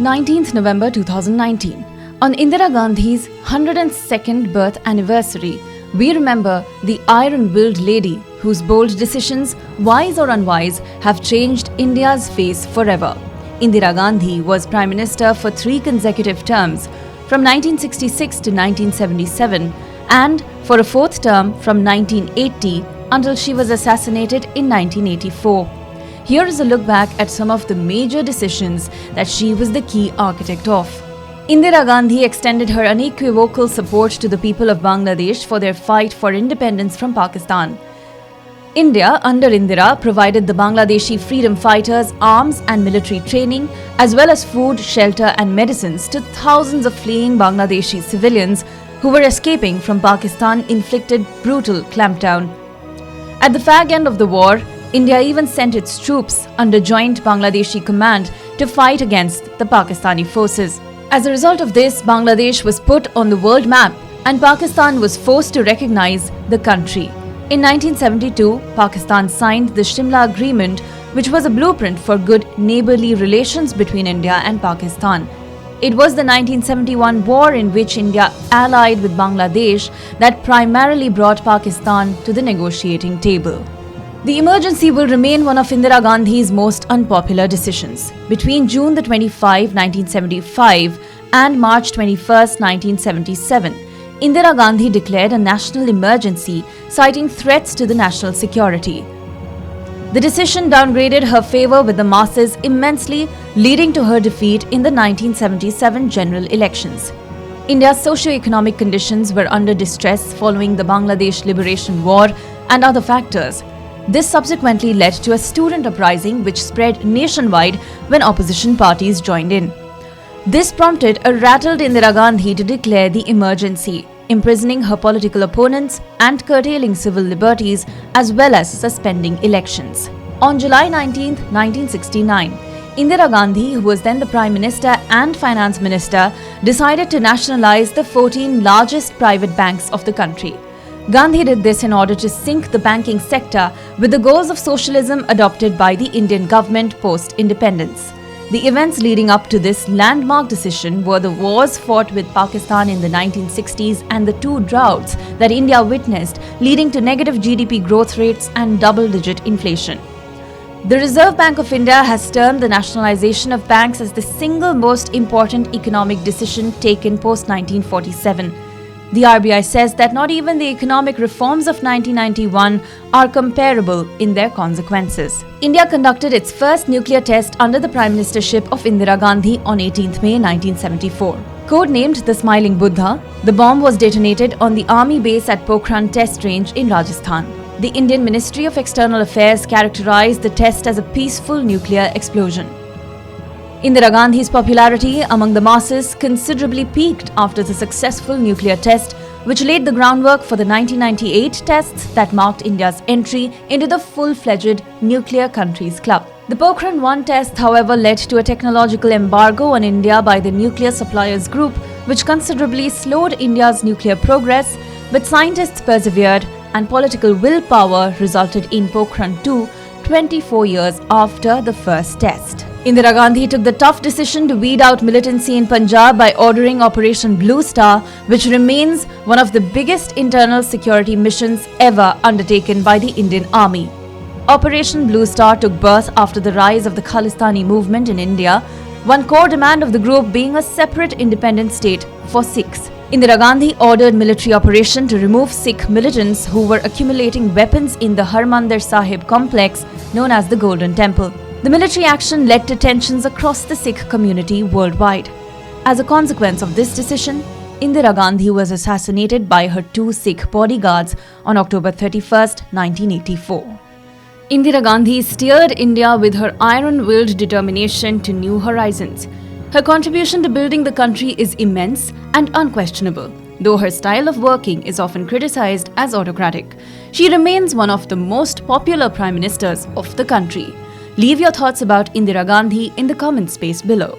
19th November 2019. On Indira Gandhi's 102nd birth anniversary, we remember the iron-willed lady whose bold decisions, wise or unwise, have changed India's face forever. Indira Gandhi was Prime Minister for 3 consecutive terms, from 1966 to 1977, and for a 4th term from 1980 until she was assassinated in 1984. Here is a look back at some of the major decisions that she was the key architect of. Indira Gandhi extended her unequivocal support to the people of Bangladesh for their fight for independence from Pakistan. India, under Indira, provided the Bangladeshi freedom fighters arms and military training, as well as food, shelter and medicines to thousands of fleeing Bangladeshi civilians who were escaping from Pakistan-inflicted brutal clampdown. At the fag end of the war, India even sent its troops under joint Bangladeshi command to fight against the Pakistani forces. As a result of this, Bangladesh was put on the world map and Pakistan was forced to recognize the country. In 1972, Pakistan signed the Shimla Agreement, which was a blueprint for good neighborly relations between India and Pakistan. It was the 1971 war in which India allied with Bangladesh that primarily brought Pakistan to the negotiating table. The emergency will remain one of Indira Gandhi's most unpopular decisions. Between June 25, 1975 and March 21, 1977, Indira Gandhi declared a national emergency, citing threats to the national security. The decision downgraded her favor with the masses immensely, leading to her defeat in the 1977 general elections. India's socio-economic conditions were under distress following the Bangladesh Liberation War and other factors. This subsequently led to a student uprising which spread nationwide when opposition parties joined in. This prompted a rattled Indira Gandhi to declare the emergency, imprisoning her political opponents and curtailing civil liberties as well as suspending elections. On July 19, 1969, Indira Gandhi, who was then the Prime Minister and Finance Minister, decided to nationalize the 14 largest private banks of the country. Gandhi did this in order to sink the banking sector with the goals of socialism adopted by the Indian government post-independence. The events leading up to this landmark decision were the wars fought with Pakistan in the 1960s and the 2 droughts that India witnessed, leading to negative GDP growth rates and double-digit inflation. The Reserve Bank of India has termed the nationalization of banks as the single most important economic decision taken post-1947. The RBI says that not even the economic reforms of 1991 are comparable in their consequences. India conducted its first nuclear test under the Prime Ministership of Indira Gandhi on 18 May 1974. Codenamed the Smiling Buddha, the bomb was detonated on the army base at Pokhran Test Range in Rajasthan. The Indian Ministry of External Affairs characterized the test as a peaceful nuclear explosion. Indira Gandhi's popularity among the masses considerably peaked after the successful nuclear test, which laid the groundwork for the 1998 tests that marked India's entry into the full-fledged nuclear countries club. The Pokhran 1 test, however, led to a technological embargo on India by the Nuclear Suppliers Group, which considerably slowed India's nuclear progress, but scientists persevered and political willpower resulted in Pokhran 2 24 years after the first test. Indira Gandhi took the tough decision to weed out militancy in Punjab by ordering Operation Blue Star, which remains one of the biggest internal security missions ever undertaken by the Indian Army. Operation Blue Star took birth after the rise of the Khalistani movement in India, one core demand of the group being a separate independent state for Sikhs. Indira Gandhi ordered military operation to remove Sikh militants who were accumulating weapons in the Harmandir Sahib complex known as the Golden Temple. The military action led to tensions across the Sikh community worldwide. As a consequence of this decision, Indira Gandhi was assassinated by her 2 Sikh bodyguards on October 31, 1984. Indira Gandhi steered India with her iron-willed determination to new horizons. Her contribution to building the country is immense and unquestionable, though her style of working is often criticized as autocratic. She remains one of the most popular prime ministers of the country. Leave your thoughts about Indira Gandhi in the comment space below.